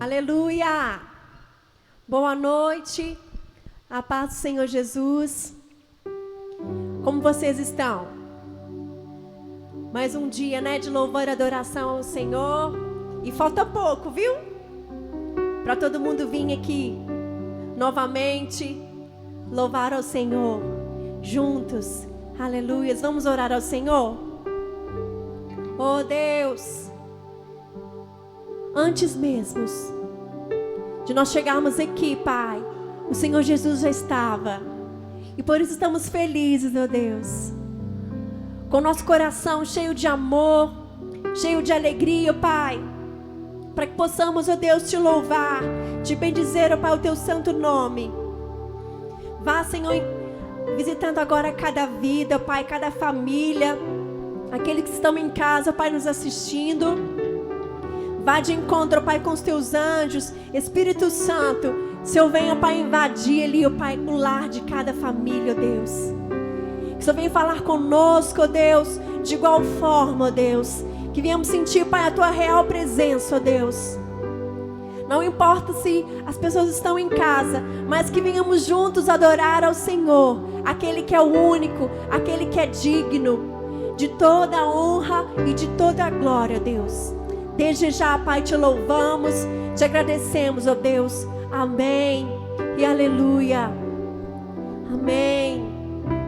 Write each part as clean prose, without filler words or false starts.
Aleluia! Boa noite, a paz do Senhor Jesus. Como vocês estão? Mais um dia, de louvor e adoração ao Senhor. E falta pouco, viu? Para todo mundo vir aqui novamente louvar ao Senhor juntos. Aleluia! Vamos orar ao Senhor? Oh Deus, antes mesmo de nós chegarmos aqui, Pai, o Senhor Jesus já estava. E por isso estamos felizes, meu Deus, com nosso coração cheio de amor, cheio de alegria, Pai, para que possamos, ó Deus, te louvar, te bendizer, ó Pai, o teu santo nome. Vá, Senhor, visitando agora cada vida, Pai, cada família, aqueles que estão em casa, Pai, nos assistindo. Vá de encontro, Pai, com os teus anjos. Espírito Santo, se eu venha, Pai, invadir ali, ó Pai, o lar de cada família, ó Deus. Que o Senhor venha falar conosco, ó Deus, de igual forma, ó Deus. Que venhamos sentir, Pai, a tua real presença, ó Deus. Não importa se as pessoas estão em casa, mas que venhamos juntos adorar ao Senhor, aquele que é o único, aquele que é digno de toda a honra e de toda a glória, Deus. Desde já, Pai, te louvamos, te agradecemos, ó Deus. Amém e aleluia. Amém.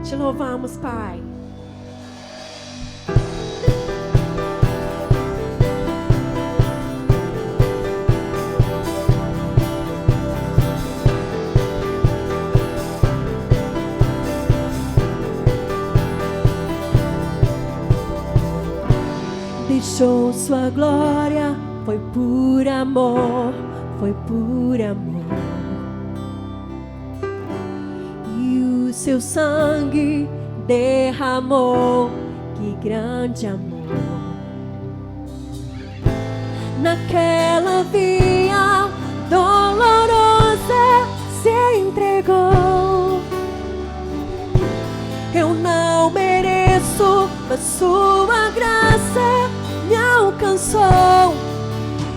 Te louvamos, Pai. Deixou sua glória, foi por amor, foi por amor. E o seu sangue derramou, que grande amor. Naquela via dolorosa se entregou. Eu não mereço, mas sua graça me alcançou.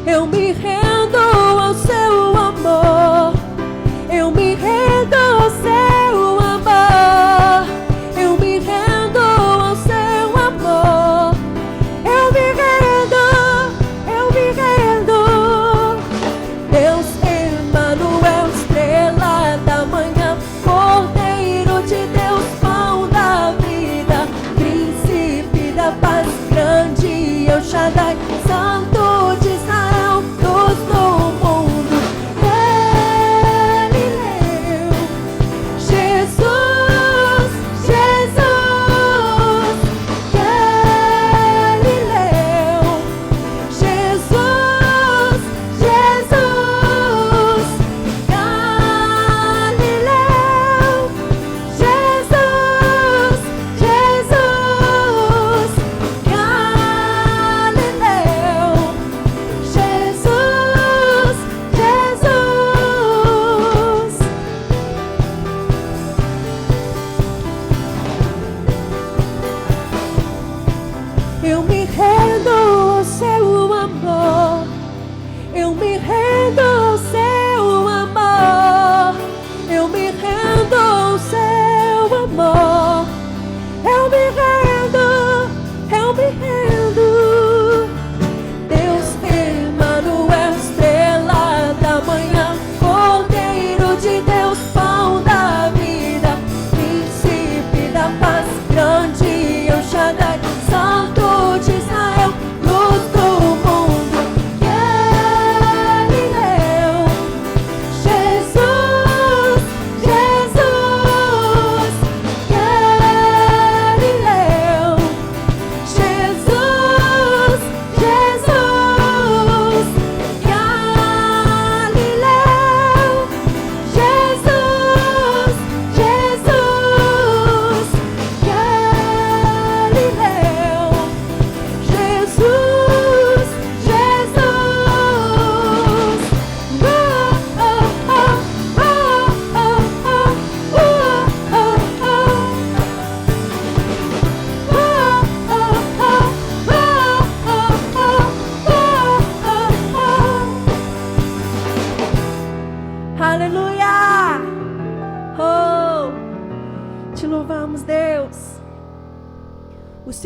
Eu me rendo ao seu amor. Eu me rendo ao seu amor. Eu me rendo ao seu amor. Eu me rendo, eu me rendo. Deus Emmanuel, estrela da manhã, Cordeiro de Deus, pão da vida, príncipe da paz, grande El Shaddai, Santo de Israel, dos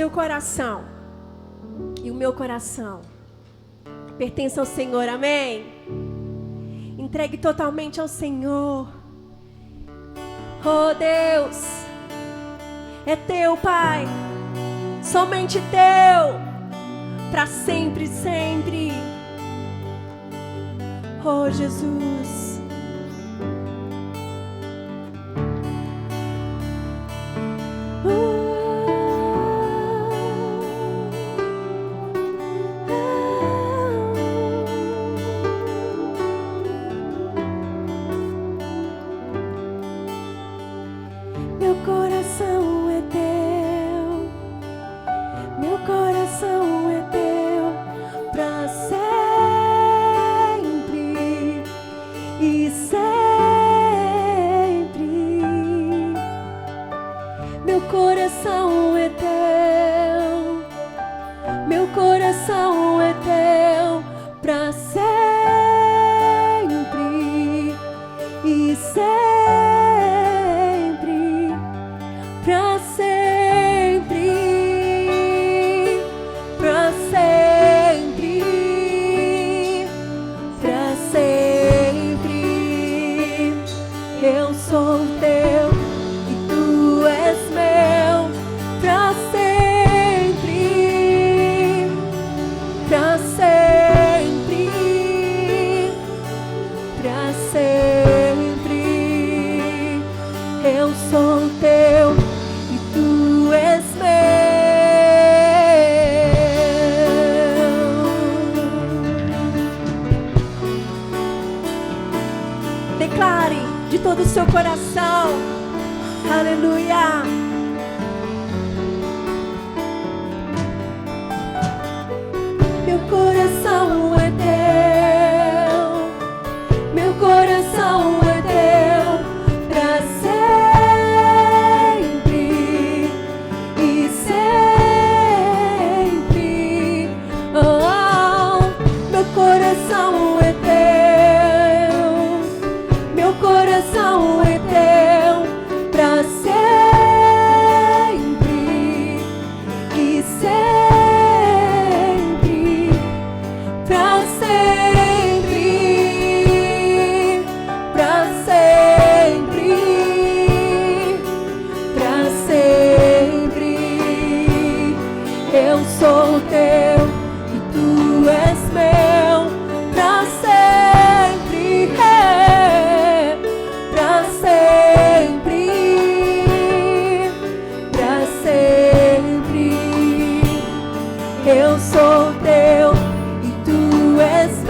seu coração e o meu coração pertence ao Senhor, amém? Entregue totalmente ao Senhor. Oh Deus, é teu, Pai, somente teu, para sempre, sempre. Oh Jesus. Meu coração é teu, meu coração é teu, pra sempre e sempre. Meu coração é teu, meu coração é teu, pra sempre e sempre. Pra sempre, pra sempre, pra sempre. Eu sou teu e tu és meu, pra sempre, pra sempre, pra sempre. Eu sou teu. Tu és meu. Declare de todo o seu coração. Aleluia. Meu coração é teu. Meu coração é teu. Pra sempre. Sempre, oh, meu coração é teu, meu coração é teu, pra sempre e sempre, pra sempre, pra sempre, pra sempre. Eu sou teu e tu és meu, pra sempre, pra sempre, pra sempre. Eu sou teu e tu és meu.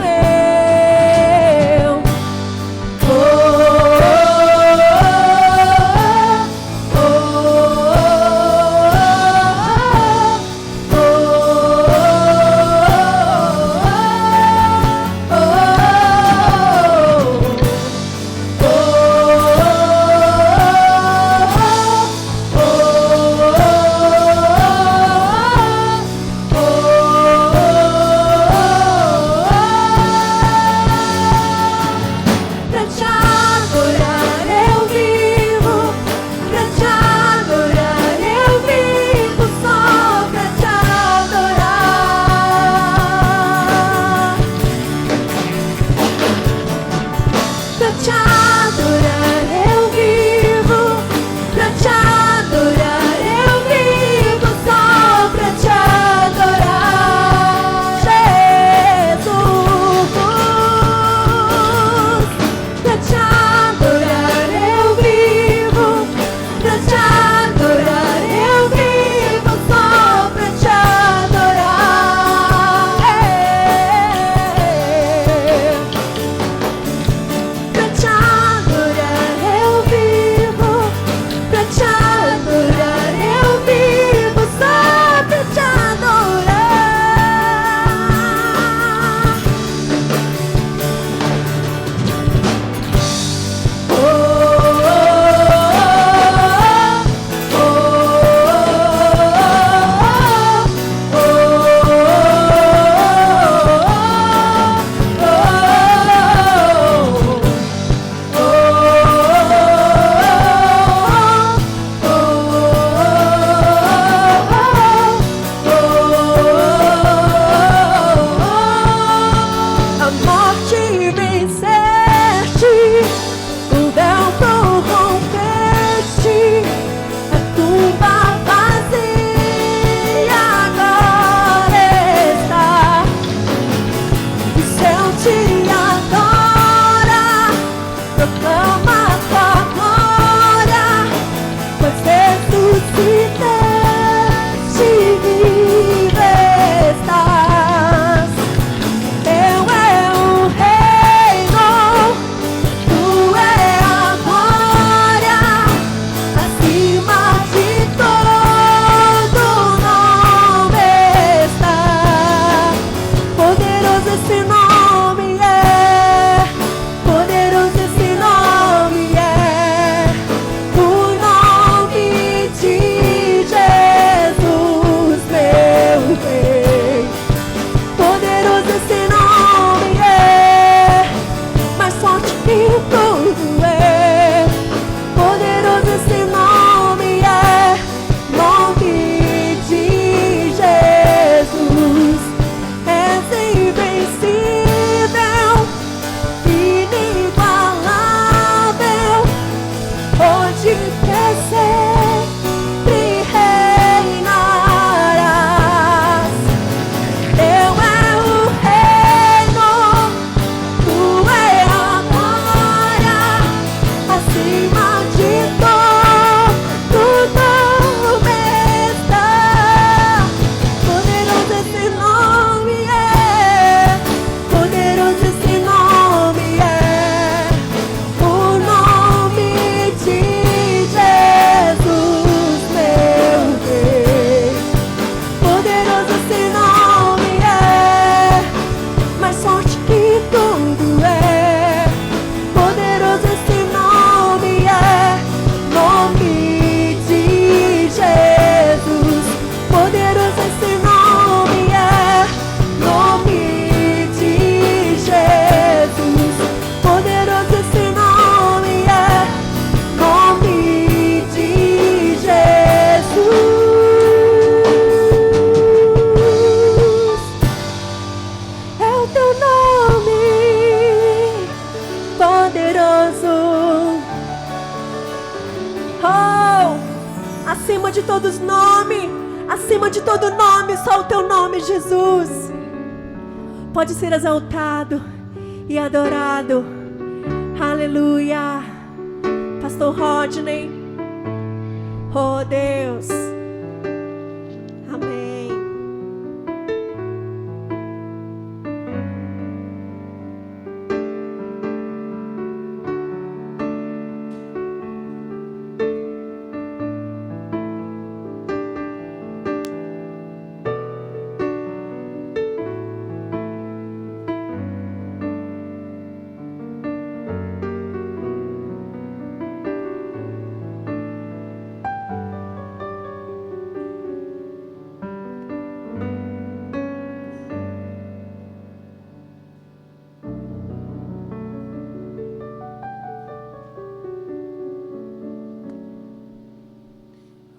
nome poderoso. Oh, acima de todos nome, acima de todo nome, só o teu nome, Jesus, pode ser exaltado e adorado. Aleluia. Pastor Rodney. Oh Deus. Amém.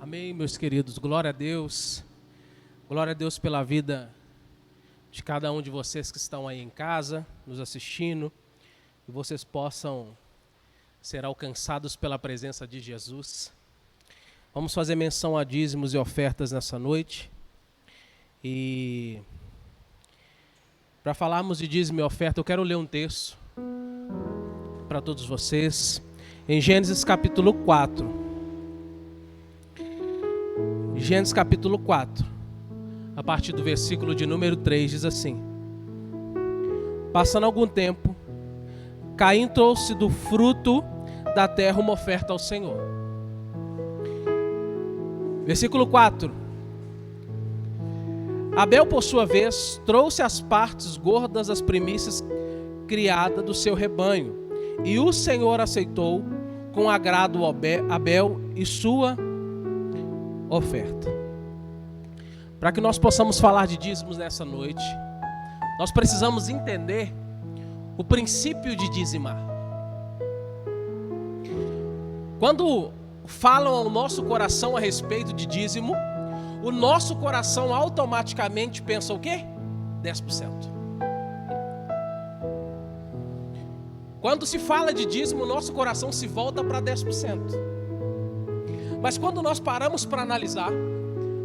Amém, meus queridos, glória a Deus pela vida de cada um de vocês que estão aí em casa, nos assistindo, que vocês possam ser alcançados pela presença de Jesus. Vamos fazer menção a dízimos e ofertas nessa noite, e para falarmos de dízimo e oferta, eu quero ler um texto para todos vocês, em Gênesis capítulo 4. Gênesis capítulo 4, a partir do versículo de número 3, diz assim: Passando algum tempo, Caim trouxe do fruto da terra uma oferta ao Senhor. Versículo 4. Abel, por sua vez, trouxe as partes gordas das primícias criadas do seu rebanho, e o Senhor aceitou com agrado Abel e sua oferta. Para que nós possamos falar de dízimos nessa noite, nós precisamos entender o princípio de dizimar. Quando falam ao nosso coração a respeito de dízimo, o nosso coração automaticamente pensa o quê? 10%. Quando se fala de dízimo, o nosso coração se volta para 10%. Mas quando nós paramos para analisar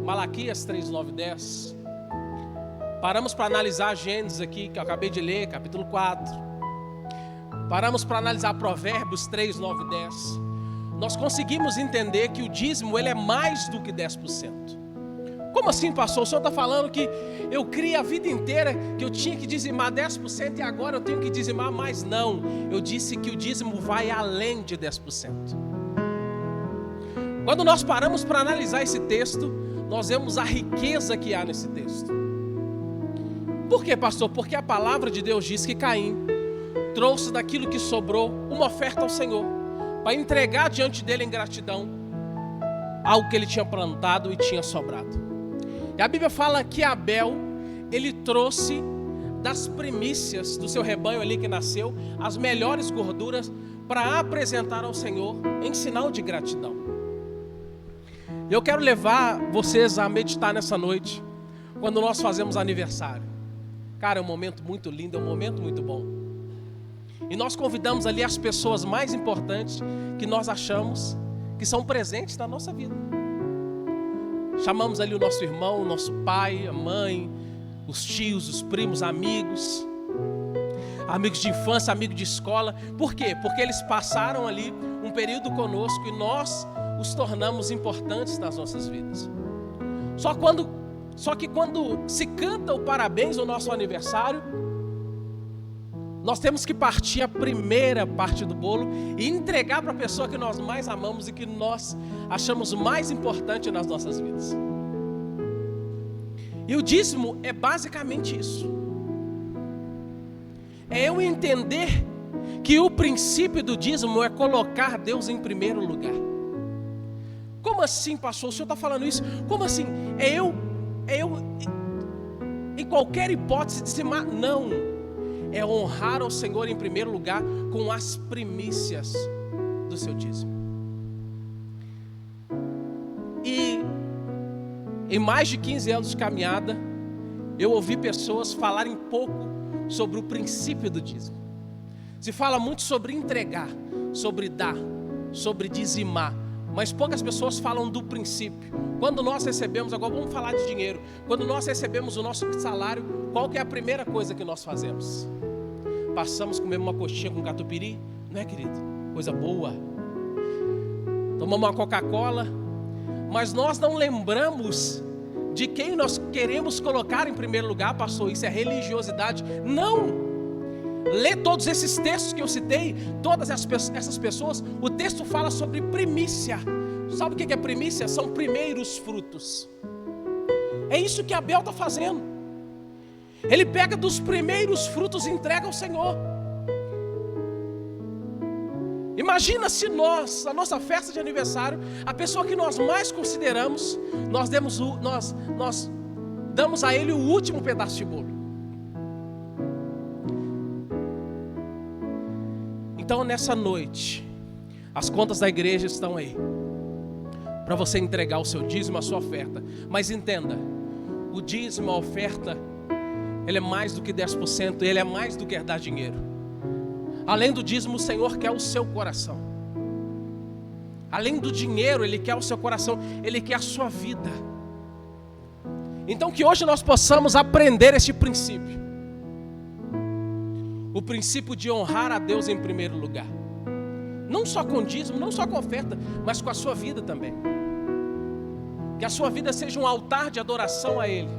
Malaquias 3, 9, 10, paramos para analisar Gênesis aqui, que eu acabei de ler, capítulo 4, paramos para analisar Provérbios 3, 9, 10, nós conseguimos entender que o dízimo ele é mais do que 10%. Como assim, pastor? O senhor está falando que eu criei a vida inteira que eu tinha que dizimar 10% e agora eu tenho que dizimar mais? Não, eu disse que o dízimo vai além de 10%. Quando nós paramos para analisar esse texto, nós vemos a riqueza que há nesse texto. Por quê, pastor? Porque a palavra de Deus diz que Caim trouxe daquilo que sobrou uma oferta ao Senhor, para entregar diante dele em gratidão algo que ele tinha plantado e tinha sobrado. E a Bíblia fala que Abel, ele trouxe das primícias do seu rebanho ali que nasceu, as melhores gorduras para apresentar ao Senhor em sinal de gratidão. Eu quero levar vocês a meditar nessa noite, quando nós fazemos aniversário. Cara, é um momento muito lindo, é um momento muito bom. E nós convidamos ali as pessoas mais importantes que nós achamos que são presentes na nossa vida. Chamamos ali o nosso irmão, o nosso pai, a mãe, os tios, os primos, amigos de infância, amigos de escola. Por quê? Porque eles passaram ali um período conosco e nós os tornamos importantes nas nossas vidas. Só que quando se canta o parabéns ao nosso aniversário, nós temos que partir a primeira parte do bolo e entregar para a pessoa que nós mais amamos e que nós achamos mais importante nas nossas vidas. E o dízimo é basicamente isso. É eu entender que o princípio do dízimo é colocar Deus em primeiro lugar. Como assim, pastor? O senhor está falando isso? Como assim? É eu, em qualquer hipótese, dizimar? Não. É honrar ao Senhor em primeiro lugar com as primícias do seu dízimo. E em mais de 15 anos de caminhada, eu ouvi pessoas falarem pouco sobre o princípio do dízimo. Se fala muito sobre entregar, sobre dar, sobre dizimar, mas poucas pessoas falam do princípio. Quando nós recebemos, agora vamos falar de dinheiro, quando nós recebemos o nosso salário, qual que é a primeira coisa que nós fazemos? Passamos comer uma coxinha com catupiry, não é, querido? Coisa boa. Tomamos uma Coca-Cola, mas nós não lembramos de quem nós queremos colocar em primeiro lugar, pastor. Isso é religiosidade? Não! Lê todos esses textos que eu citei, todas essas pessoas, o texto fala sobre primícia. Sabe o que é primícia? São primeiros frutos. É isso que Abel está fazendo. Ele pega dos primeiros frutos e entrega ao Senhor. Imagina se nós, na nossa festa de aniversário, a pessoa que nós mais consideramos, nós damos a ele o último pedaço de bolo. Então nessa noite, as contas da igreja estão aí, para você entregar o seu dízimo, a sua oferta. Mas entenda, o dízimo, a oferta, ele é mais do que 10%, ele é mais do que dar dinheiro. Além do dízimo, o Senhor quer o seu coração. Além do dinheiro, Ele quer o seu coração, Ele quer a sua vida. Então que hoje nós possamos aprender este princípio. O princípio de honrar a Deus em primeiro lugar. Não só com dízimo, não só com oferta, mas com a sua vida também. Que a sua vida seja um altar de adoração a Ele.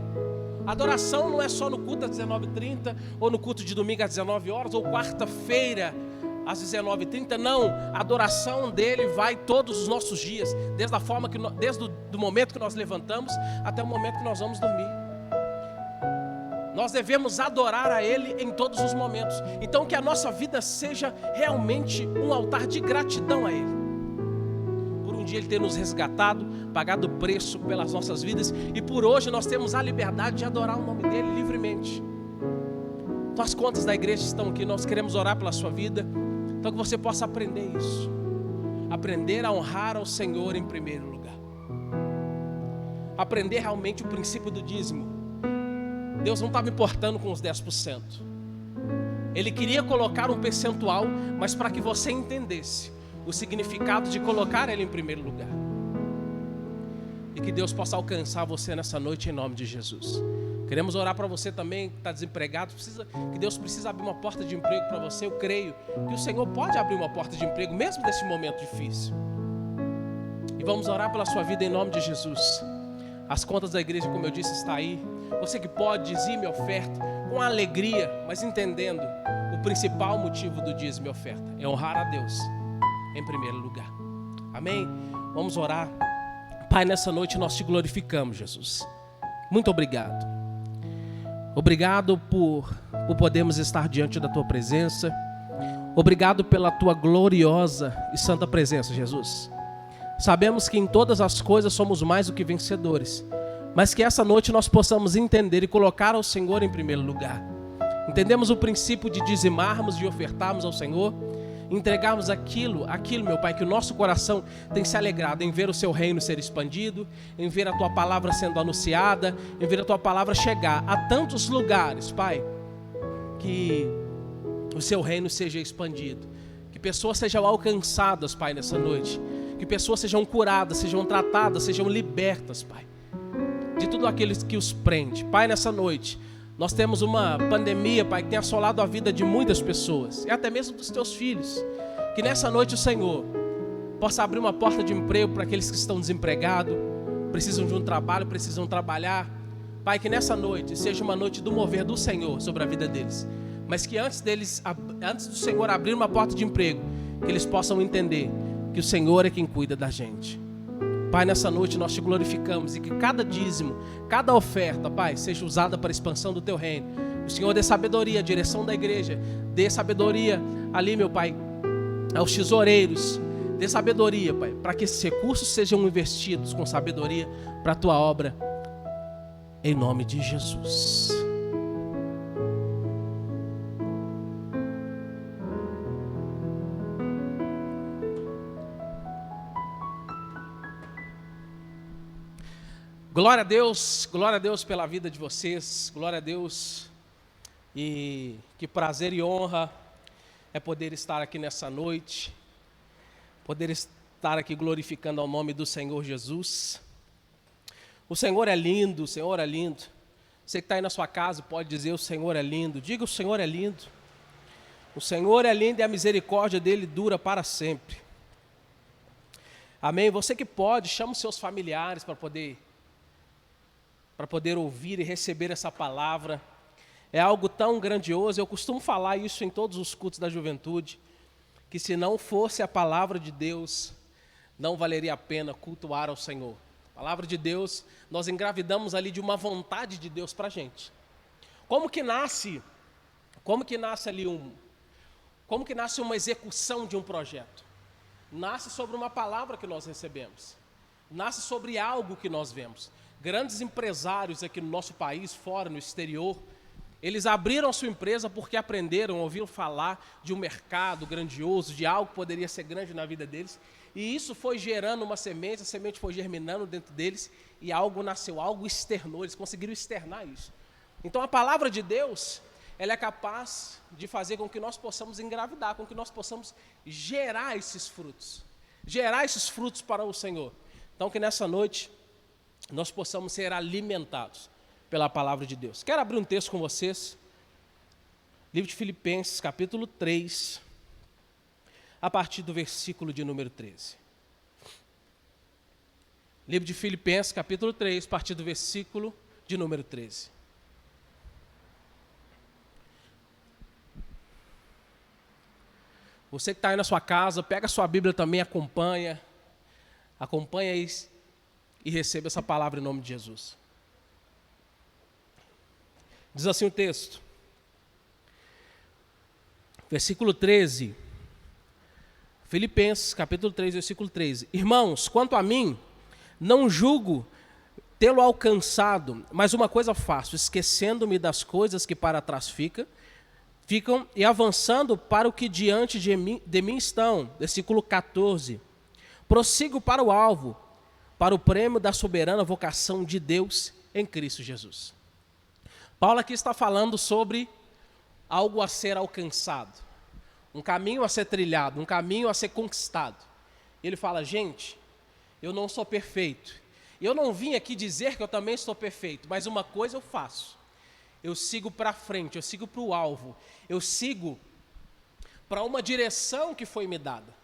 Adoração não é só no culto às 19h30, ou no culto de domingo às 19 horas, ou quarta-feira às 19h30. Não, a adoração dele vai todos os nossos dias, desde o momento que nós levantamos até o momento que nós vamos dormir. Nós devemos adorar a Ele em todos os momentos. Então que a nossa vida seja realmente um altar de gratidão a Ele. Por um dia Ele ter nos resgatado, pagado o preço pelas nossas vidas, e por hoje nós temos a liberdade de adorar o nome dEle livremente. Então as contas da igreja estão aqui, nós queremos orar pela sua vida. Então que você possa aprender isso. Aprender a honrar ao Senhor em primeiro lugar. Aprender realmente o princípio do dízimo. Deus não estava importando com os 10%. Ele queria colocar um percentual, mas para que você entendesse o significado de colocar Ele em primeiro lugar. E que Deus possa alcançar você nessa noite em nome de Jesus. Queremos orar para você também que está desempregado, que Deus precisa abrir uma porta de emprego para você. Eu creio que o Senhor pode abrir uma porta de emprego mesmo nesse momento difícil. E vamos orar pela sua vida em nome de Jesus. As contas da igreja, como eu disse, está aí. Você que pode, dizime e oferta com alegria, mas entendendo o principal motivo do dízimo e oferta é honrar a Deus em primeiro lugar. Amém? Vamos orar. Pai, nessa noite nós te glorificamos, Jesus. Muito obrigado. Obrigado por podermos estar diante da tua presença. Obrigado pela tua gloriosa e santa presença, Jesus. Sabemos que em todas as coisas somos mais do que vencedores, mas que essa noite nós possamos entender e colocar ao Senhor em primeiro lugar. Entendemos o princípio de dizimarmos, de ofertarmos ao Senhor, entregarmos aquilo, meu Pai, que o nosso coração tem se alegrado em ver o seu reino ser expandido, em ver a tua palavra sendo anunciada, em ver a tua palavra chegar a tantos lugares, Pai, que o seu reino seja expandido, que pessoas sejam alcançadas, Pai, nessa noite, que pessoas sejam curadas, sejam tratadas, sejam libertas, Pai, de tudo aquilo que os prende. Pai, nessa noite, nós temos uma pandemia, Pai, que tem assolado a vida de muitas pessoas, e até mesmo dos teus filhos. Que nessa noite o Senhor possa abrir uma porta de emprego para aqueles que estão desempregados, precisam de um trabalho, precisam trabalhar. Pai, que nessa noite seja uma noite do mover do Senhor sobre a vida deles, mas que antes do Senhor abrir uma porta de emprego, que eles possam entender que o Senhor é quem cuida da gente. Pai, nessa noite nós te glorificamos e que cada dízimo, cada oferta, Pai, seja usada para a expansão do teu reino. O Senhor dê sabedoria, a direção da igreja, dê sabedoria ali, meu Pai, aos tesoureiros, dê sabedoria, Pai, para que esses recursos sejam investidos com sabedoria para a tua obra, em nome de Jesus. Glória a Deus pela vida de vocês, glória a Deus. E que prazer e honra é poder estar aqui nessa noite, poder estar aqui glorificando ao nome do Senhor Jesus. O Senhor é lindo, o Senhor é lindo. Você que está aí na sua casa pode dizer: o Senhor é lindo. Diga: o Senhor é lindo. O Senhor é lindo e a misericórdia dele dura para sempre. Amém? Você que pode, chama os seus familiares para poder ouvir e receber essa palavra. É algo tão grandioso. Eu costumo falar isso em todos os cultos da juventude, que se não fosse a palavra de Deus, não valeria a pena cultuar ao Senhor. A palavra de Deus, nós engravidamos ali de uma vontade de Deus para a gente. Como que nasce uma execução de um projeto? Nasce sobre uma palavra que nós recebemos. Nasce sobre algo que nós vemos. Grandes empresários aqui no nosso país, fora, no exterior, eles abriram a sua empresa porque aprenderam, ouviram falar de um mercado grandioso, de algo que poderia ser grande na vida deles. E isso foi gerando uma semente, a semente foi germinando dentro deles e algo nasceu, algo externou, eles conseguiram externar isso. Então a palavra de Deus, ela é capaz de fazer com que nós possamos engravidar, com que nós possamos gerar esses frutos para o Senhor. Então que nessa noite nós possamos ser alimentados pela palavra de Deus. Quero abrir um texto com vocês, livro de Filipenses, capítulo 3, a partir do versículo de número 13. Livro de Filipenses, capítulo 3, a partir do versículo de número 13. Você que está aí na sua casa, pega a sua Bíblia também, acompanha e receba essa palavra em nome de Jesus. Diz assim o texto, versículo 13, Filipenses, capítulo 3, versículo 13. Irmãos, quanto a mim, não julgo tê-lo alcançado, mas uma coisa faço, esquecendo-me das coisas que para trás ficam e avançando para o que diante de mim estão. Versículo 14. Prossigo para o alvo, para o prêmio da soberana vocação de Deus em Cristo Jesus. Paulo aqui está falando sobre algo a ser alcançado, um caminho a ser trilhado, um caminho a ser conquistado. Ele fala: gente, eu não sou perfeito. Eu não vim aqui dizer que eu também sou perfeito, mas uma coisa eu faço. Eu sigo para frente, eu sigo para o alvo, eu sigo para uma direção que foi me dada.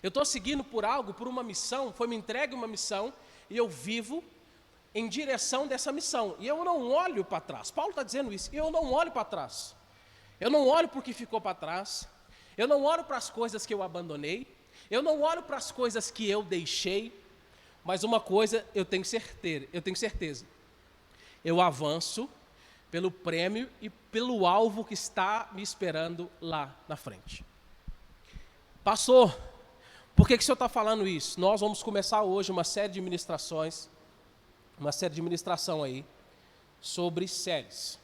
Eu estou seguindo por algo, por uma missão, foi me entregue uma missão e eu vivo em direção dessa missão. E eu não olho para trás. Paulo está dizendo isso. Eu não olho para trás. Eu não olho para o que ficou para trás. Eu não olho para as coisas que eu abandonei. Eu não olho para as coisas que eu deixei. Mas uma coisa eu tenho certeza. Eu avanço pelo prêmio e pelo alvo que está me esperando lá na frente. Pastor, por que o senhor está falando isso? Nós vamos começar hoje uma série de ministração aí sobre séries.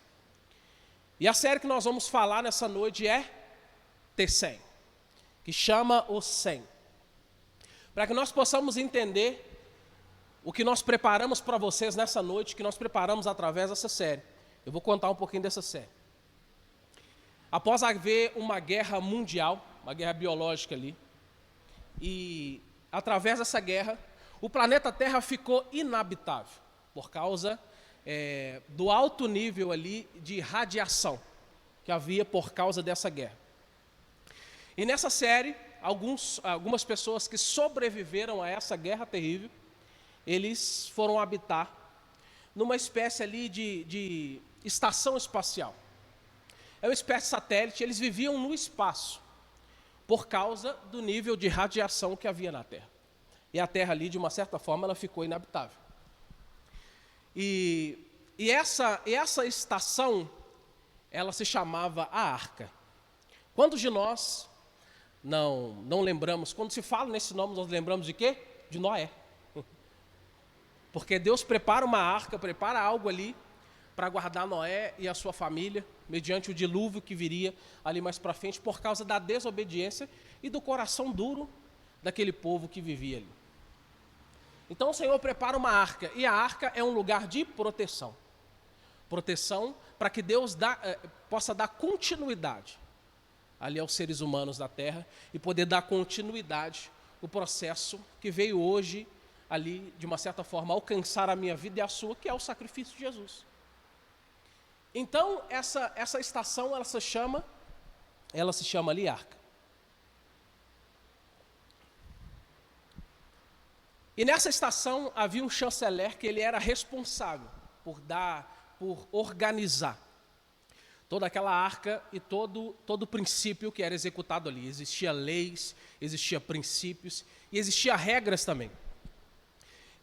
E a série que nós vamos falar nessa noite é T100, que chama o 100. Para que nós possamos entender o que nós preparamos para vocês nessa noite, que nós preparamos através dessa série. Eu vou contar um pouquinho dessa série. Após haver uma guerra mundial, uma guerra biológica ali, e através dessa guerra, o planeta Terra ficou inabitável, por causa do alto nível ali de radiação que havia por causa dessa guerra. E nessa série, algumas pessoas que sobreviveram a essa guerra terrível, eles foram habitar numa espécie ali de estação espacial. É uma espécie de satélite, eles viviam no espaço, por causa do nível de radiação que havia na Terra. E a Terra ali, de uma certa forma, ela ficou inabitável. E essa estação, ela se chamava a Arca. Quantos de nós não lembramos, quando se fala nesse nome, nós lembramos de quê? De Noé. Porque Deus prepara uma arca, prepara algo ali para guardar Noé e a sua família, mediante o dilúvio que viria ali mais para frente, por causa da desobediência e do coração duro daquele povo que vivia ali. Então o Senhor prepara uma arca, e a arca é um lugar de proteção. Proteção para que Deus possa dar continuidade ali aos seres humanos da terra e poder dar continuidade ao processo que veio hoje ali, de uma certa forma, alcançar a minha vida e a sua, que é o sacrifício de Jesus. Então, essa estação, ela se chama ali arca. E nessa estação havia um chanceler que ele era responsável por organizar toda aquela arca e todo o princípio que era executado ali. Existia leis, existia princípios e existia regras também.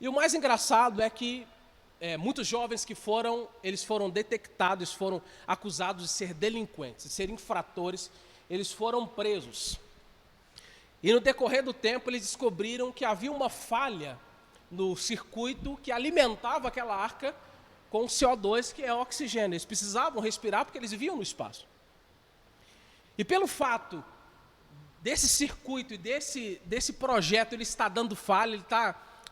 E o mais engraçado é que muitos jovens eles foram detectados, foram acusados de ser delinquentes, de ser infratores, eles foram presos. E no decorrer do tempo eles descobriram que havia uma falha no circuito que alimentava aquela arca com CO2, que é oxigênio. Eles precisavam respirar porque eles viviam no espaço. E pelo fato desse circuito e desse projeto ele está dando falha,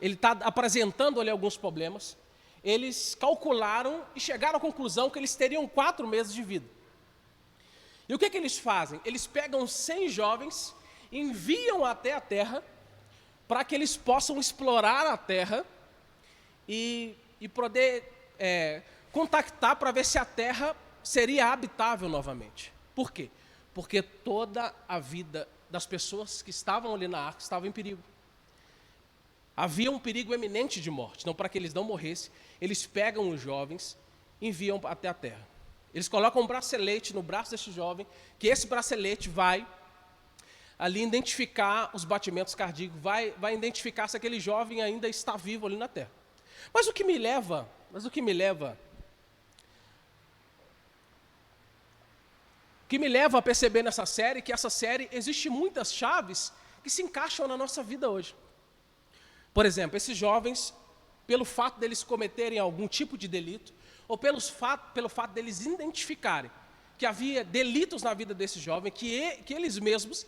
ele está apresentando ali alguns problemas, eles calcularam e chegaram à conclusão que eles teriam 4 meses de vida. E o que eles fazem? Eles pegam 100 jovens, enviam até a terra, para que eles possam explorar a terra e poder contactar para ver se a terra seria habitável novamente. Por quê? Porque toda a vida das pessoas que estavam ali na arca estava em perigo. Havia um perigo eminente de morte. Então, para que eles não morressem, eles pegam os jovens e enviam até a terra. Eles colocam um bracelete no braço desse jovem, que esse bracelete vai ali identificar os batimentos cardíacos, vai identificar se aquele jovem ainda está vivo ali na terra. Mas o que me leva a perceber nessa série, que essa série existe muitas chaves que se encaixam na nossa vida hoje. Por exemplo, esses jovens, pelo fato deles cometerem algum tipo de delito, ou pelo fato deles identificarem que havia delitos na vida desses jovens, que eles mesmos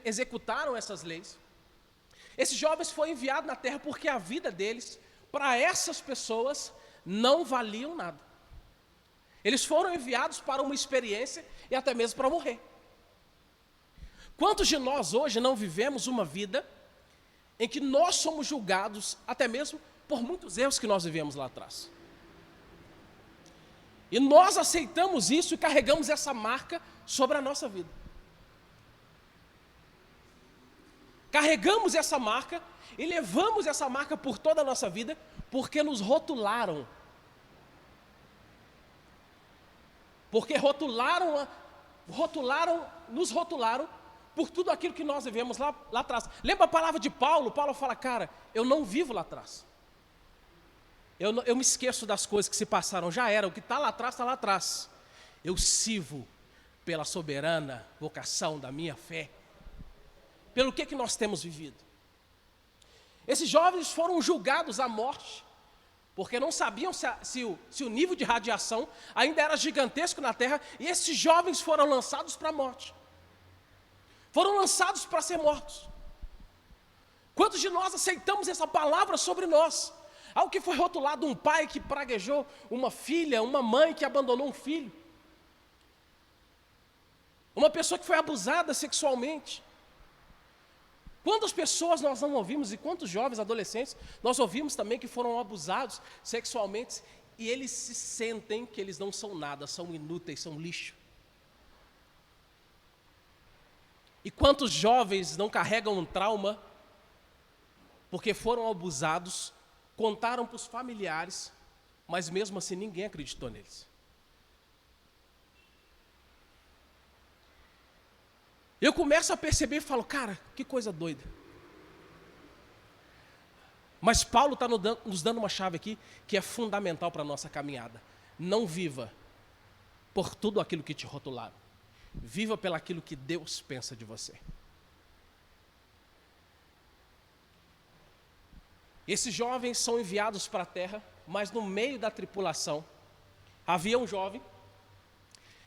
executaram essas leis, esses jovens foram enviados na terra porque a vida deles, para essas pessoas, não valiam nada. Eles foram enviados para uma experiência e até mesmo para morrer. Quantos de nós hoje não vivemos uma vida em que nós somos julgados até mesmo por muitos erros que nós vivemos lá atrás? E nós aceitamos isso e carregamos essa marca sobre a nossa vida. Carregamos essa marca e levamos essa marca por toda a nossa vida porque nos rotularam. Porque nos rotularam por tudo aquilo que nós vivemos lá atrás. Lembra a palavra de Paulo? Paulo fala, cara, eu não vivo lá atrás. Eu me esqueço das coisas que se passaram, já era, o que está lá atrás, está lá atrás. Eu sirvo pela soberana vocação da minha fé. Pelo que nós temos vivido. Esses jovens foram julgados à morte, porque não sabiam se o nível de radiação ainda era gigantesco na terra, e esses jovens foram lançados para a morte. Foram lançados para ser mortos. Quantos de nós aceitamos essa palavra sobre nós? Algo que foi rotulado, um pai que praguejou uma filha, uma mãe que abandonou um filho. Uma pessoa que foi abusada sexualmente. Quantas pessoas nós não ouvimos, e quantos jovens, adolescentes, nós ouvimos também que foram abusados sexualmente, e eles se sentem que eles não são nada, são inúteis, são lixo. E quantos jovens não carregam um trauma, porque foram abusados, contaram para os familiares, mas mesmo assim ninguém acreditou neles. Eu começo a perceber e falo, cara, que coisa doida. Mas Paulo está nos dando uma chave aqui que é fundamental para a nossa caminhada. Não viva por tudo aquilo que te rotularam. Viva pelo aquilo que Deus pensa de você. Esses jovens são enviados para a terra, mas no meio da tripulação, havia um jovem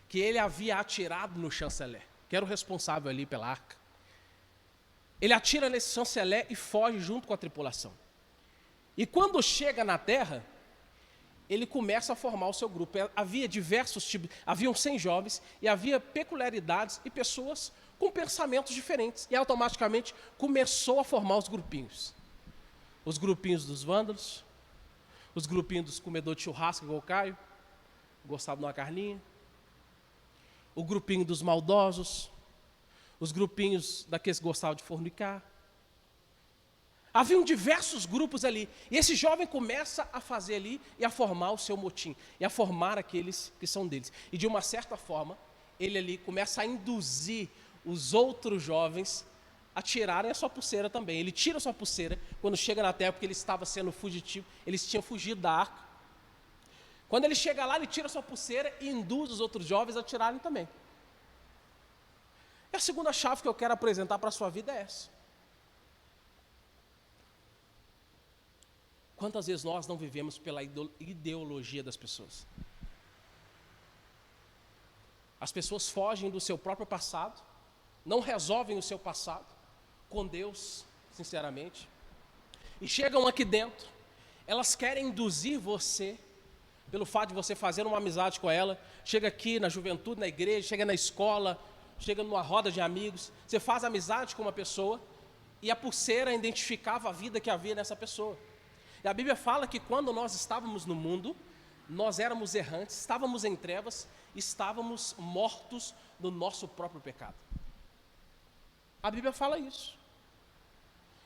que ele havia atirado no chanceler, que era o responsável ali pela arca. Ele atira nesse chanceler e foge junto com a tripulação. E quando chega na terra, ele começa a formar o seu grupo. Havia diversos tipos, haviam 100 jovens e havia peculiaridades e pessoas com pensamentos diferentes. E automaticamente começou a formar os grupinhos. Os grupinhos dos vândalos, os grupinhos dos comedores de churrasco, igual o Caio, gostava de uma carninha, o grupinho dos maldosos, os grupinhos daqueles que gostavam de fornicar. Haviam diversos grupos ali. E esse jovem começa a fazer ali e a formar o seu motim. E a formar aqueles que são deles. E de uma certa forma, ele ali começa a induzir os outros jovens a tirarem a sua pulseira também. Ele tira a sua pulseira quando chega na terra, porque ele estava sendo fugitivo. Eles tinham fugido da arca. Quando ele chega lá, ele tira a sua pulseira e induz os outros jovens a tirarem também. E a segunda chave que eu quero apresentar para a sua vida é essa. Quantas vezes nós não vivemos pela ideologia das pessoas? As pessoas fogem do seu próprio passado, não resolvem o seu passado com Deus, sinceramente, e chegam aqui dentro, elas querem induzir você, pelo fato de você fazer uma amizade com ela, chega aqui na juventude, na igreja, chega na escola, chega numa roda de amigos, você faz amizade com uma pessoa, e a pulseira identificava a vida que havia nessa pessoa. E a Bíblia fala que quando nós estávamos no mundo, nós éramos errantes, estávamos em trevas, estávamos mortos no nosso próprio pecado. A Bíblia fala isso.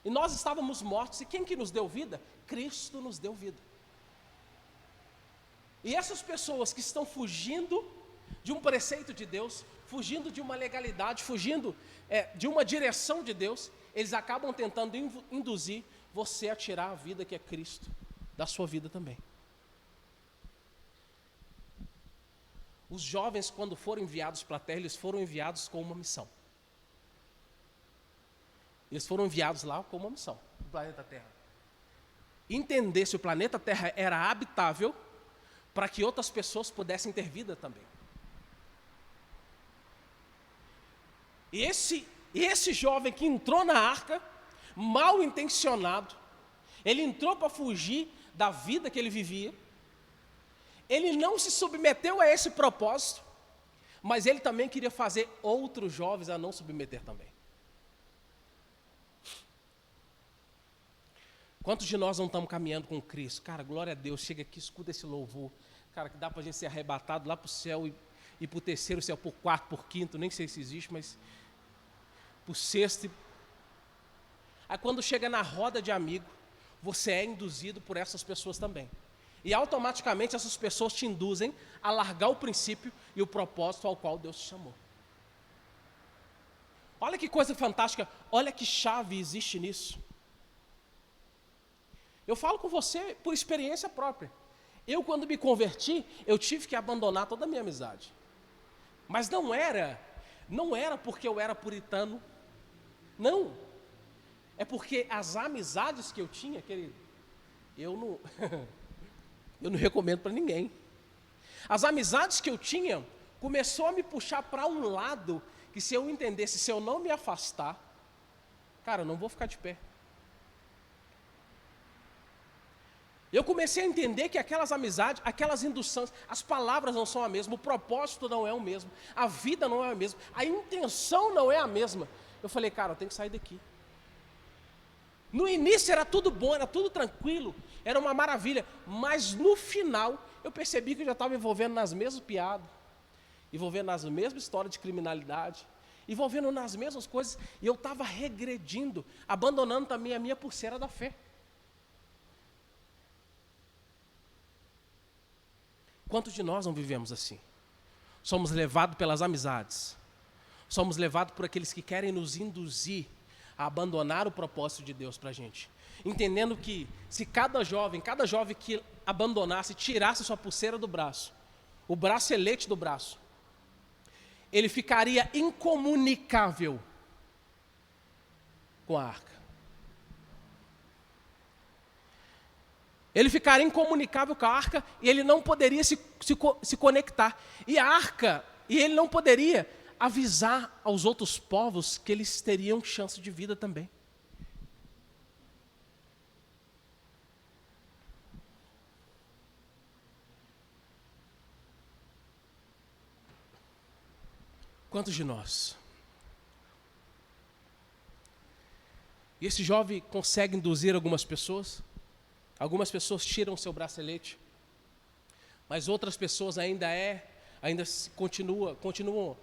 E nós estávamos mortos, e quem que nos deu vida? Cristo nos deu vida. E essas pessoas que estão fugindo de um preceito de Deus, fugindo de uma legalidade, fugindo de uma direção de Deus, eles acabam tentando induzir você a tirar a vida que é Cristo da sua vida também. Os jovens, quando foram enviados para a terra, eles foram enviados com uma missão. Eles foram enviados lá com uma missão, no planeta Terra. Entender se o planeta Terra era habitável para que outras pessoas pudessem ter vida também. E esse jovem que entrou na arca, mal intencionado, ele entrou para fugir da vida que ele vivia, ele não se submeteu a esse propósito, mas ele também queria fazer outros jovens a não submeter também. Quantos de nós não estamos caminhando com Cristo? Cara, glória a Deus, chega aqui, escuta esse louvor, cara, que dá para a gente ser arrebatado lá para o céu e para o terceiro céu, por quarto, por quinto, nem sei se existe, mas para o sexto. Aí quando chega na roda de amigo, você é induzido por essas pessoas também. E automaticamente essas pessoas te induzem a largar o princípio e o propósito ao qual Deus te chamou. Olha que coisa fantástica, olha que chave existe nisso. Eu falo com você por experiência própria. Eu, quando me converti, eu tive que abandonar toda a minha amizade. Mas não era porque eu era puritano, não. É porque as amizades que eu tinha, querido, eu não recomendo para ninguém. As amizades que eu tinha começou a me puxar para um lado que, se eu entendesse, se eu não me afastar, cara, eu não vou ficar de pé. Eu comecei a entender que aquelas amizades, aquelas induções, as palavras não são a mesma, o propósito não é o mesmo, a vida não é a mesma, a intenção não é a mesma. Eu falei, cara, eu tenho que sair daqui. No início era tudo bom, era tudo tranquilo, era uma maravilha, mas no final eu percebi que eu já estava envolvendo nas mesmas piadas, envolvendo nas mesmas histórias de criminalidade, envolvendo nas mesmas coisas, e eu estava regredindo, abandonando também a minha pulseira da fé. Quantos de nós não vivemos assim? Somos levados pelas amizades, somos levados por aqueles que querem nos induzir a abandonar o propósito de Deus para a gente. Entendendo que se cada jovem que abandonasse, tirasse sua pulseira do braço, o bracelete do braço, ele ficaria incomunicável com a arca. Ele ficaria incomunicável com a arca e ele não poderia se conectar. E ele não poderia avisar aos outros povos que eles teriam chance de vida também. Quantos de nós? E esse jovem consegue induzir algumas pessoas. Algumas pessoas tiram seu bracelete, mas outras pessoas ainda continuam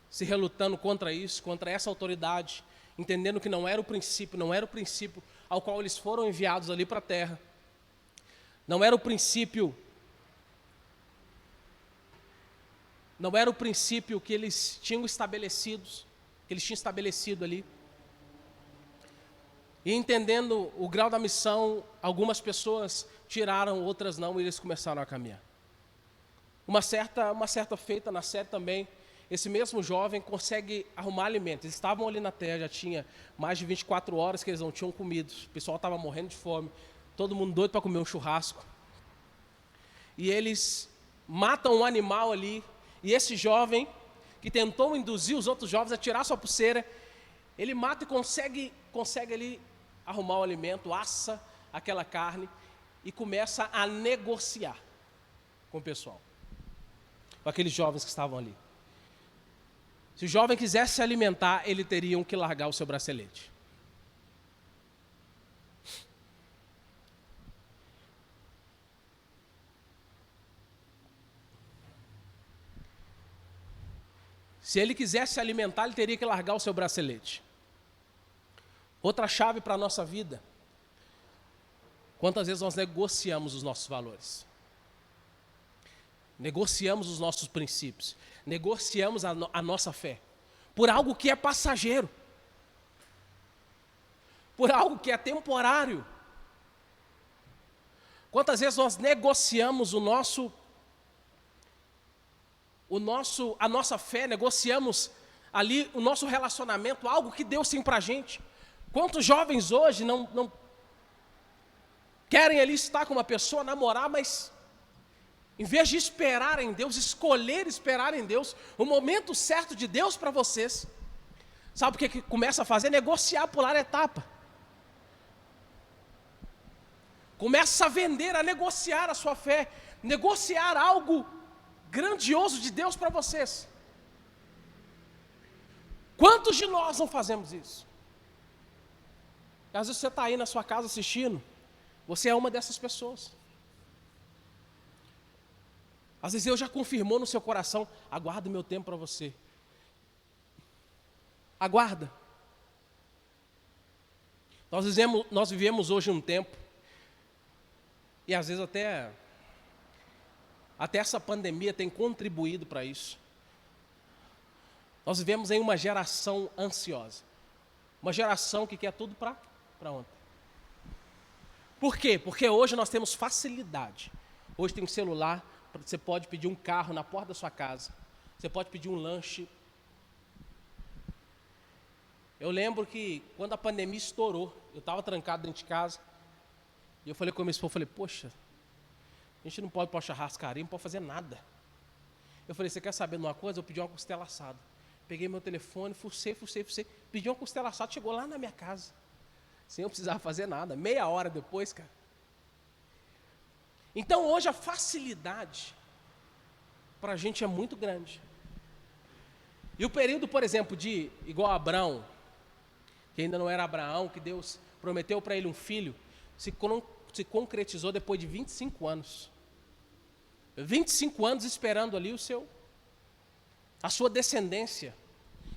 se relutando contra isso, contra essa autoridade, entendendo que não era o princípio ao qual eles foram enviados ali para a terra. Não era o princípio que eles tinham estabelecido ali. E entendendo o grau da missão, algumas pessoas tiraram, outras não, e eles começaram a caminhar. Uma certa feita na série também, esse mesmo jovem consegue arrumar alimentos. Eles estavam ali na terra, já tinha mais de 24 horas que eles não tinham comido. O pessoal estava morrendo de fome, todo mundo doido para comer um churrasco. E eles matam um animal ali, e esse jovem, que tentou induzir os outros jovens a tirar sua pulseira, ele mata e consegue ali arrumar o alimento, assa aquela carne e começa a negociar com o pessoal, com aqueles jovens que estavam ali. Se o jovem quisesse se alimentar, ele teria que largar o seu bracelete. Se ele quisesse se alimentar, ele teria que largar o seu bracelete. Outra chave para a nossa vida. Quantas vezes nós negociamos os nossos valores? Negociamos os nossos princípios. Negociamos a nossa fé. Por algo que é passageiro. Por algo que é temporário. Quantas vezes nós negociamos a nossa fé, negociamos ali o nosso relacionamento, algo que Deus tem para a gente. Quantos jovens hoje não querem ali estar com uma pessoa, namorar, mas em vez de esperar em Deus, escolher esperar em Deus, o momento certo de Deus para vocês, sabe o que começa a fazer? Negociar, pular etapa. Começa a vender, a negociar a sua fé, negociar algo grandioso de Deus para vocês. Quantos de nós não fazemos isso? Às vezes você está aí na sua casa assistindo, você é uma dessas pessoas. Às vezes Deus já confirmou no seu coração, aguarda o meu tempo para você. Aguarda. Nós vivemos hoje um tempo, e às vezes até essa pandemia tem contribuído para isso. Nós vivemos em uma geração ansiosa. Uma geração que quer tudo para ontem. Por quê? Porque hoje nós temos facilidade. Hoje tem um celular, você pode pedir um carro na porta da sua casa. Você pode pedir um lanche. Eu lembro que quando a pandemia estourou, eu estava trancado dentro de casa. E eu falei com a minha esposa, poxa, a gente não pode ir para a churrascaria, não pode fazer nada. Eu falei, você quer saber de uma coisa? Eu pedi uma costela assada. Peguei meu telefone, fucei, pedi uma costela assada, chegou lá na minha casa. Sem eu precisar fazer nada, meia hora depois, cara. Então hoje a facilidade para a gente é muito grande. E o período, por exemplo, igual Abraão, que ainda não era Abraão, que Deus prometeu para ele um filho, se concretizou depois de 25 anos. 25 anos esperando ali a sua descendência.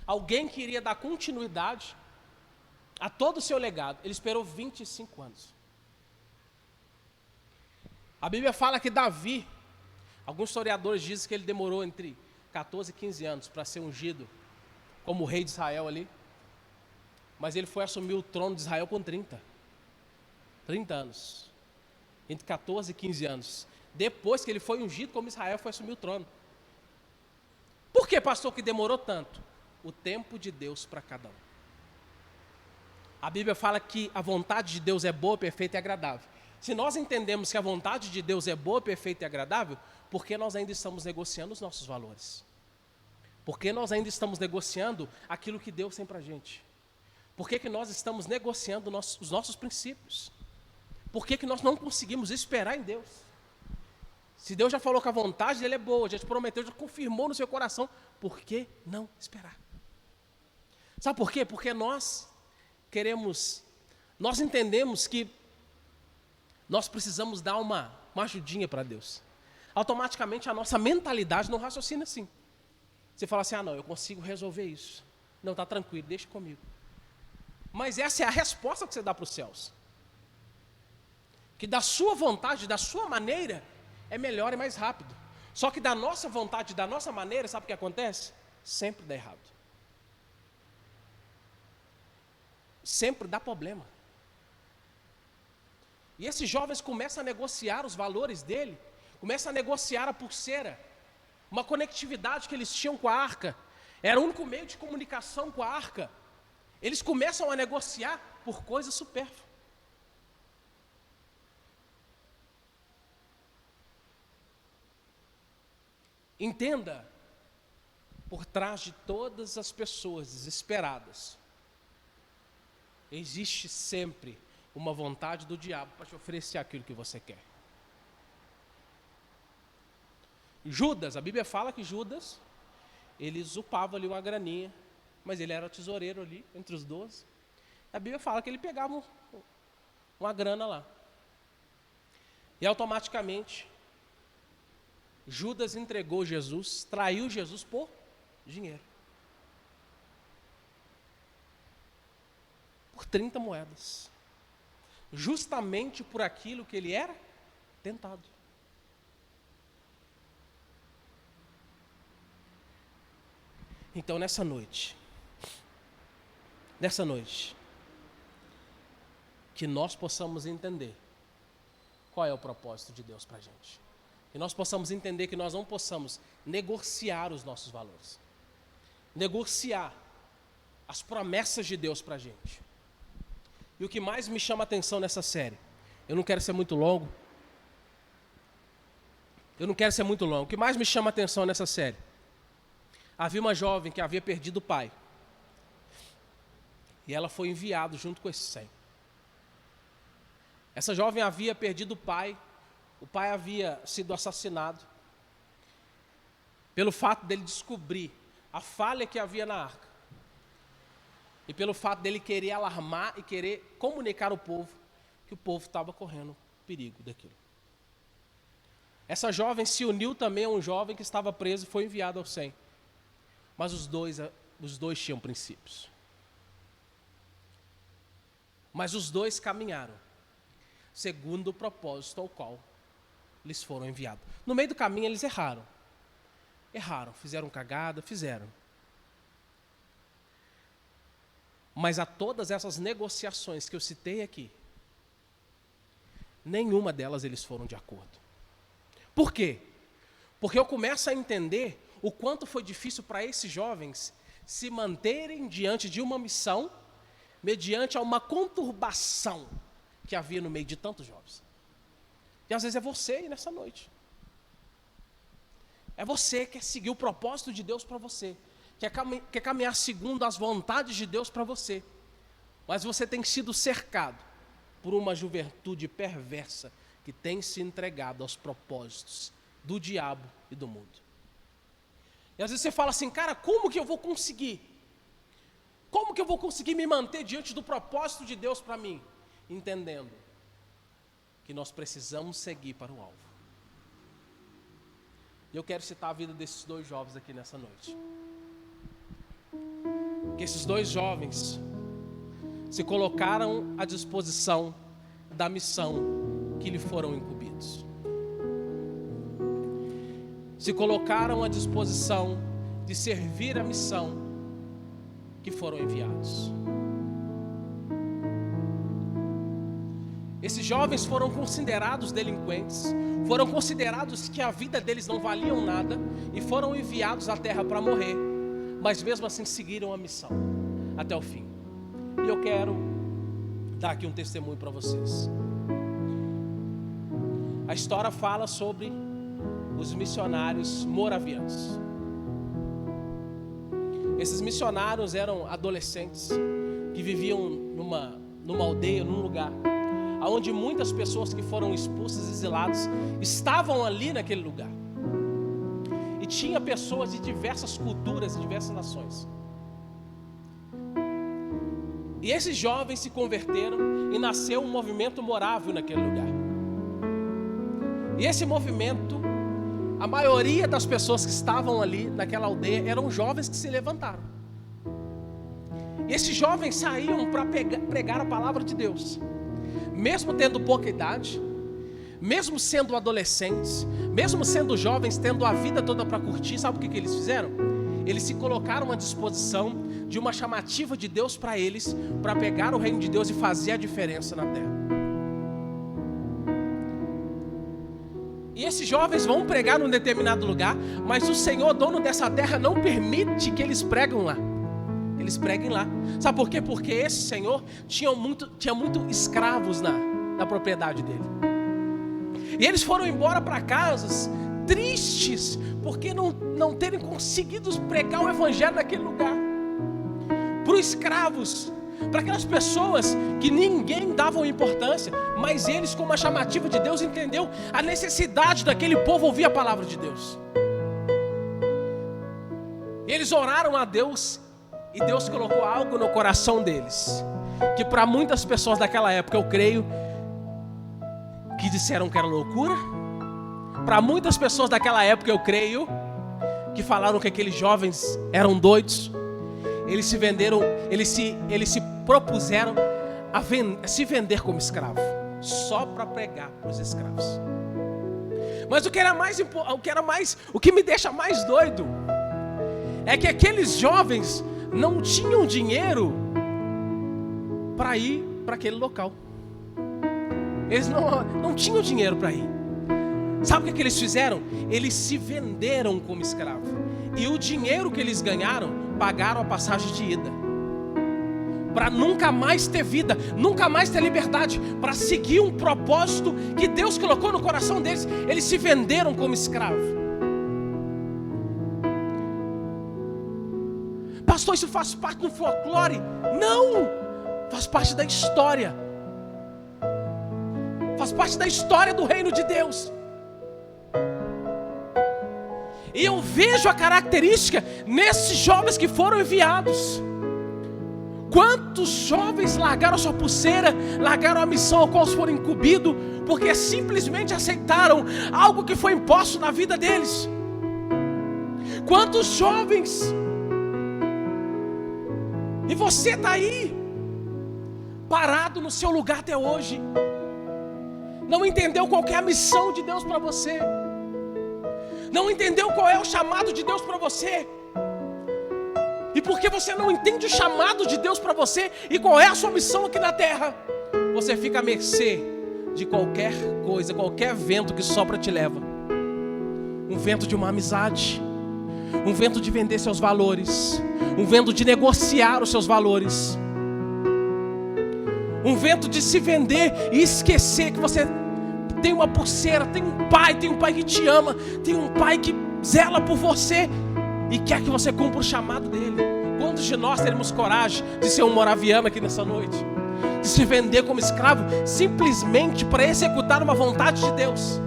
Alguém que iria dar continuidade a todo o seu legado. Ele esperou 25 anos. A Bíblia fala que Davi, alguns historiadores dizem que ele demorou entre 14 e 15 anos para ser ungido como rei de Israel ali. Mas ele foi assumir o trono de Israel com 30 anos. Entre 14 e 15 anos. Depois que ele foi ungido como Israel, foi assumir o trono. Por que, pastor, que demorou tanto? O tempo de Deus para cada um. A Bíblia fala que a vontade de Deus é boa, perfeita e agradável. Se nós entendemos que a vontade de Deus é boa, perfeita e agradável, por que nós ainda estamos negociando os nossos valores? Por que nós ainda estamos negociando aquilo que Deus tem para a gente? Por que nós estamos negociando os nossos princípios? Por que nós não conseguimos esperar em Deus? Se Deus já falou que a vontade dele é boa, já te prometeu, já confirmou no seu coração, por que não esperar? Sabe por quê? Porque nós entendemos que nós precisamos dar uma ajudinha para Deus. Automaticamente a nossa mentalidade não raciocina assim. Você fala assim, não, eu consigo resolver isso. Não, está tranquilo, deixa comigo. Mas essa é a resposta que você dá para os céus. Que da sua vontade, da sua maneira, é melhor e mais rápido. Só que da nossa vontade, da nossa maneira, sabe o que acontece? Sempre dá errado. Sempre dá problema. E esses jovens começam a negociar os valores dele, começam a negociar a pulseira, uma conectividade que eles tinham com a arca, era o único meio de comunicação com a arca. Eles começam a negociar por coisas supérfluas. Entenda, por trás de todas as pessoas desesperadas, existe sempre uma vontade do diabo para te oferecer aquilo que você quer. Judas, a Bíblia fala que Judas, ele upava ali uma graninha, mas ele era o tesoureiro ali, entre os 12. A Bíblia fala que ele pegava uma grana lá. E automaticamente, Judas entregou Jesus, traiu Jesus por dinheiro. Por 30 moedas. Justamente por aquilo que ele era tentado. Então nessa noite, que nós possamos entender qual é o propósito de Deus para a gente. Que nós possamos entender que nós não possamos negociar os nossos valores. Negociar as promessas de Deus para a gente. E o que mais me chama a atenção nessa série, eu não quero ser muito longo. O que mais me chama a atenção nessa série, havia uma jovem que havia perdido o pai. E ela foi enviada junto com esse 100. Essa jovem havia perdido o pai havia sido assassinado. Pelo fato dele descobrir a falha que havia na arca. E pelo fato dele querer alarmar e querer comunicar ao povo que o povo estava correndo perigo daquilo. Essa jovem se uniu também a um jovem que estava preso e foi enviado ao 100. Mas os dois tinham princípios. Mas os dois caminharam segundo o propósito ao qual eles foram enviados. No meio do caminho eles erraram, fizeram cagada, Mas a todas essas negociações que eu citei aqui, nenhuma delas eles foram de acordo. Por quê? Porque eu começo a entender o quanto foi difícil para esses jovens se manterem diante de uma missão, mediante a uma conturbação que havia no meio de tantos jovens. E às vezes é você aí nessa noite. É você que quer seguir o propósito de Deus para você. Quer caminhar segundo as vontades de Deus para você. Mas você tem sido cercado por uma juventude perversa que tem se entregado aos propósitos do diabo e do mundo. E às vezes você fala assim, cara, como que eu vou conseguir? Como que eu vou conseguir me manter diante do propósito de Deus para mim? Entendendo que nós precisamos seguir para o alvo. E eu quero citar a vida desses dois jovens aqui nessa noite. Que esses dois jovens se colocaram à disposição da missão que lhe foram incumbidos. Se colocaram à disposição de servir a missão que foram enviados. Esses jovens foram considerados delinquentes, foram considerados que a vida deles não valia nada e foram enviados à terra para morrer, mas mesmo assim seguiram a missão até o fim. E eu quero dar aqui um testemunho para vocês. A história fala sobre os missionários moravianos. Esses missionários eram adolescentes que viviam numa aldeia, num lugar onde muitas pessoas que foram expulsas e exiladas estavam ali naquele lugar. e tinha pessoas de diversas culturas, de diversas nações. E esses jovens se converteram e nasceu um movimento morável naquele lugar. E esse movimento, a maioria das pessoas que estavam ali naquela aldeia eram jovens que se levantaram. E esses jovens saíam para pregar a palavra de Deus. Mesmo tendo pouca idade, mesmo sendo adolescentes, mesmo sendo jovens, tendo a vida toda para curtir, sabe o que eles fizeram? Eles se colocaram à disposição de uma chamativa de Deus para eles, para pegar o reino de Deus e fazer a diferença na terra. E esses jovens vão pregar num determinado lugar, mas o Senhor, dono dessa terra, não permite que eles preguem lá. Eles preguem lá. Sabe por quê? Porque esse Senhor tinha muito escravos na propriedade dele. E eles foram embora para casas tristes, porque não terem conseguido pregar o evangelho naquele lugar. Para os escravos, para aquelas pessoas que ninguém dava importância, mas eles, com uma chamativa de Deus, entendeu a necessidade daquele povo ouvir a palavra de Deus. E eles oraram a Deus, e Deus colocou algo no coração deles, que para muitas pessoas daquela época, eu creio, que disseram que era loucura. Para muitas pessoas daquela época, eu creio, que falaram que aqueles jovens eram doidos. Eles se venderam, eles se propuseram a se vender como escravo, só para pregar para os escravos. Mas o que me deixa mais doido é que aqueles jovens não tinham dinheiro para ir para aquele local. Eles não tinham dinheiro para ir. Sabe o que eles fizeram? Eles se venderam como escravo. E o dinheiro que eles ganharam, pagaram a passagem de ida. Para nunca mais ter vida, nunca mais ter liberdade, para seguir um propósito que Deus colocou no coração deles. Eles se venderam como escravo. Pastor, isso faz parte do folclore? Não! Faz parte da história. Faz parte da história do reino de Deus. E eu vejo a característica nesses jovens que foram enviados. Quantos jovens largaram a sua pulseira, largaram a missão ao qual foram incumbidos, porque simplesmente aceitaram algo que foi imposto na vida deles. Quantos jovens, e você está aí, parado no seu lugar até hoje, não entendeu qual é a missão de Deus para você, não entendeu qual é o chamado de Deus para você. E porque você não entende o chamado de Deus para você e qual é a sua missão aqui na terra, você fica à mercê de qualquer coisa, qualquer vento que sopra te leva. Um vento de uma amizade, um vento de vender seus valores, um vento de negociar os seus valores, um vento de se vender e esquecer que você tem uma pulseira, tem um pai que te ama, tem um pai que zela por você e quer que você cumpra o chamado dele. Quantos de nós teremos coragem de ser um moraviano aqui nessa noite? De se vender como escravo simplesmente para executar uma vontade de Deus?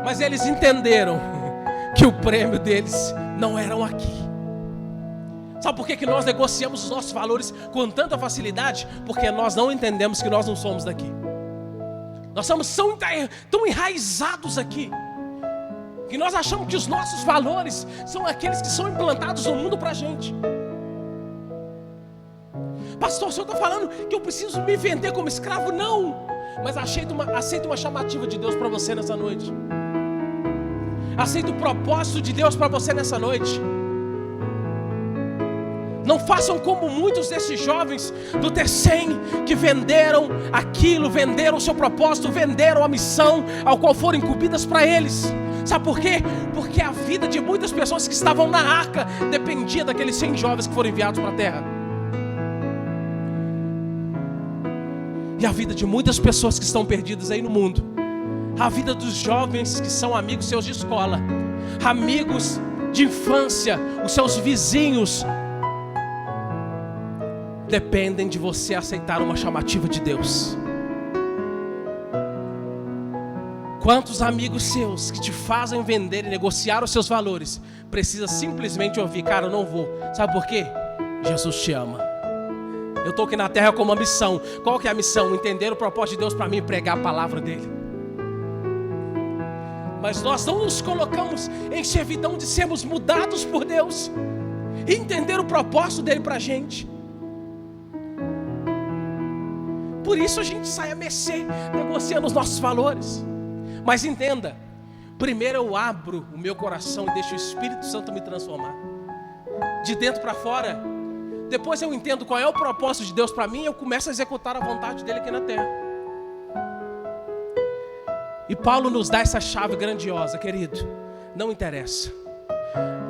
Mas eles entenderam que o prêmio deles não eram aqui. Sabe por que nós negociamos os nossos valores com tanta facilidade? Porque nós não entendemos que nós não somos daqui. Nós somos tão enraizados aqui, que nós achamos que os nossos valores são aqueles que são implantados no mundo para a gente. Pastor, o senhor está falando que eu preciso me vender como escravo? Não, mas aceita uma chamativa de Deus para você nessa noite. Aceita o propósito de Deus para você nessa noite. Não façam como muitos desses jovens do T100 que venderam aquilo, venderam o seu propósito, venderam a missão ao qual foram incumbidas para eles. Sabe por quê? Porque a vida de muitas pessoas que estavam na arca dependia daqueles 100 jovens que foram enviados para a terra. E a vida de muitas pessoas que estão perdidas aí no mundo, a vida dos jovens que são amigos seus de escola, amigos de infância, os seus vizinhos, dependem de você aceitar uma chamativa de Deus. Quantos amigos seus que te fazem vender e negociar os seus valores, precisa simplesmente ouvir, cara, eu não vou. Sabe por quê? Jesus te ama. Eu estou aqui na terra com uma missão. Qual que é a missão? Entender o propósito de Deus para mim e pregar a palavra dele. Mas nós não nos colocamos em servidão de sermos mudados por Deus e entender o propósito dele para a gente. Por isso a gente sai a mercê, negociando os nossos valores. Mas entenda, primeiro eu abro o meu coração e deixo o Espírito Santo me transformar, de dentro para fora. Depois eu entendo qual é o propósito de Deus para mim e eu começo a executar a vontade dele aqui na terra. E Paulo nos dá essa chave grandiosa, querido. Não interessa.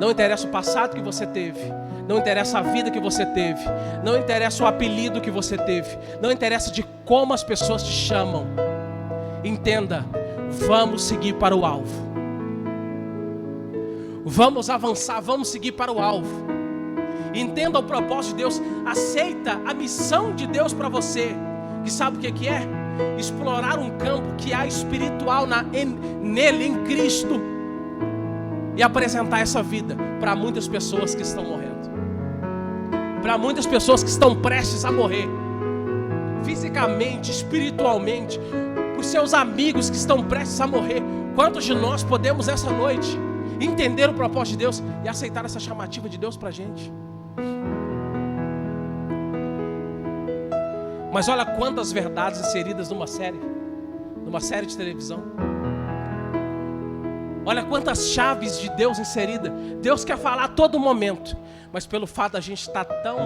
Não interessa o passado que você teve. Não interessa a vida que você teve. Não interessa o apelido que você teve. Não interessa de como as pessoas te chamam. Entenda, vamos seguir para o alvo. Vamos avançar, vamos seguir para o alvo. Entenda o propósito de Deus. Aceita a missão de Deus para você. Que sabe o que é? Explorar um campo que há espiritual nele, em Cristo. E apresentar essa vida para muitas pessoas que estão morrendo. Para muitas pessoas que estão prestes a morrer. Fisicamente, espiritualmente. Para os seus amigos que estão prestes a morrer. Quantos de nós podemos essa noite entender o propósito de Deus e aceitar essa chamativa de Deus para a gente? Mas olha quantas verdades inseridas numa série de televisão. Olha quantas chaves de Deus inseridas. Deus quer falar a todo momento, mas pelo fato da gente estar tão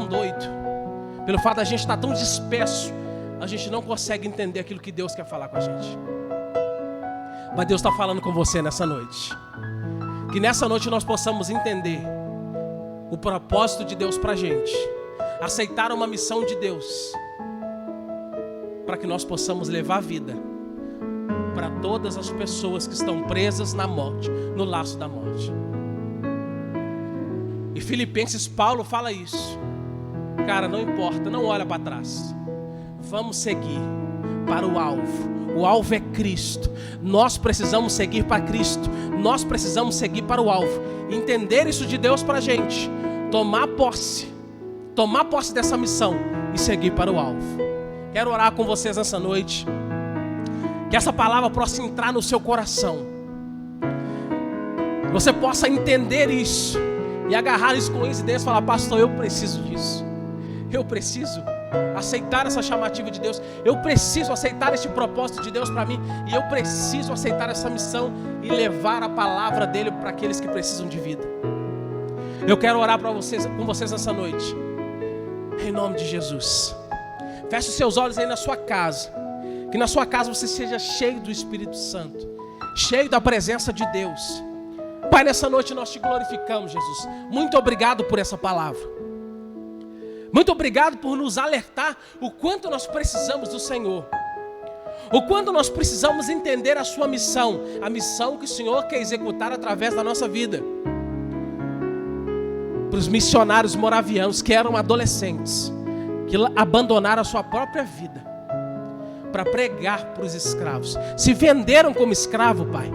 doido, pelo fato da gente estar tão disperso, a gente não consegue entender aquilo que Deus quer falar com a gente. Mas Deus está falando com você nessa noite. Que nessa noite nós possamos entender o propósito de Deus para a gente. Aceitar uma missão de Deus, para que nós possamos levar a vida para todas as pessoas que estão presas na morte, no laço da morte. E Filipenses, Paulo fala isso. Cara, não importa, não olha para trás. Vamos seguir para o alvo. O alvo é Cristo. Nós precisamos seguir para Cristo. Nós precisamos seguir para o alvo. Entender isso de Deus para a gente. Tomar posse dessa missão e seguir para o alvo. Quero orar com vocês nessa noite. Que essa palavra possa entrar no seu coração. Você possa entender isso e agarrar isso com incidência e falar: pastor, eu preciso disso. Eu preciso aceitar essa chamativa de Deus. Eu preciso aceitar este propósito de Deus para mim. E eu preciso aceitar essa missão e levar a palavra dele para aqueles que precisam de vida. Eu quero orar com vocês nessa noite. Em nome de Jesus. Feche os seus olhos aí na sua casa. Que na sua casa você seja cheio do Espírito Santo, cheio da presença de Deus. Pai, nessa noite nós te glorificamos, Jesus. Muito obrigado por essa palavra. Muito obrigado por nos alertar o quanto nós precisamos do Senhor. O quanto nós precisamos entender a sua missão. A missão que o Senhor quer executar através da nossa vida. Para os missionários moravianos que eram adolescentes, que abandonaram a sua própria vida para pregar para os escravos. Se venderam como escravo, Pai.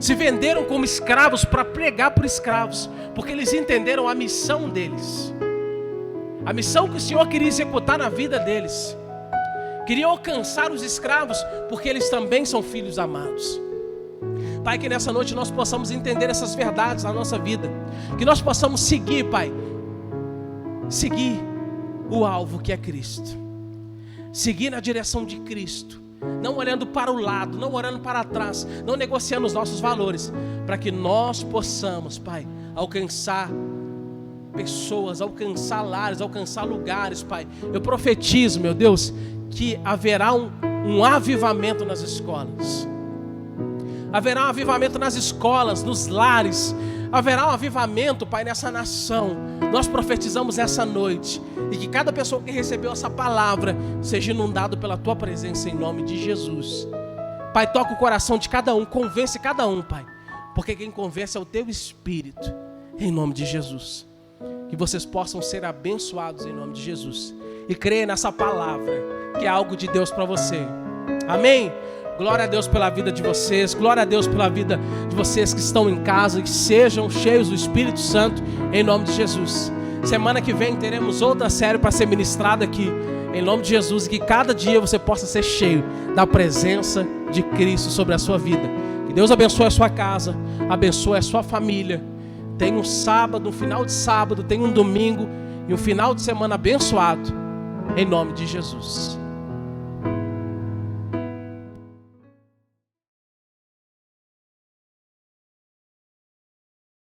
Se venderam como escravos para pregar para os escravos, porque eles entenderam a missão deles. A missão que o Senhor queria executar na vida deles. Queria alcançar os escravos, porque eles também são filhos amados. Pai, que nessa noite nós possamos entender essas verdades na nossa vida. Que nós possamos seguir, Pai. Seguir o alvo que é Cristo. Seguir na direção de Cristo. Não olhando para o lado, não olhando para trás, não negociando os nossos valores. Para que nós possamos, Pai, alcançar pessoas, alcançar lares, alcançar lugares, Pai. Eu profetizo, meu Deus, que haverá um avivamento nas escolas. Haverá um avivamento nas escolas, nos lares. Haverá um avivamento, Pai, nessa nação. Nós profetizamos essa noite. E que cada pessoa que recebeu essa palavra seja inundado pela Tua presença em nome de Jesus. Pai, toca o coração de cada um. Convence cada um, Pai. Porque quem convence é o Teu Espírito. Em nome de Jesus. Que vocês possam ser abençoados em nome de Jesus. E creia nessa palavra, que é algo de Deus para você. Amém? Glória a Deus pela vida de vocês, glória a Deus pela vida de vocês que estão em casa, que sejam cheios do Espírito Santo, em nome de Jesus. Semana que vem teremos outra série para ser ministrada aqui, em nome de Jesus, e que cada dia você possa ser cheio da presença de Cristo sobre a sua vida. Que Deus abençoe a sua casa, abençoe a sua família. Tenha um sábado, um final de sábado, tenha um domingo e um final de semana abençoado, em nome de Jesus.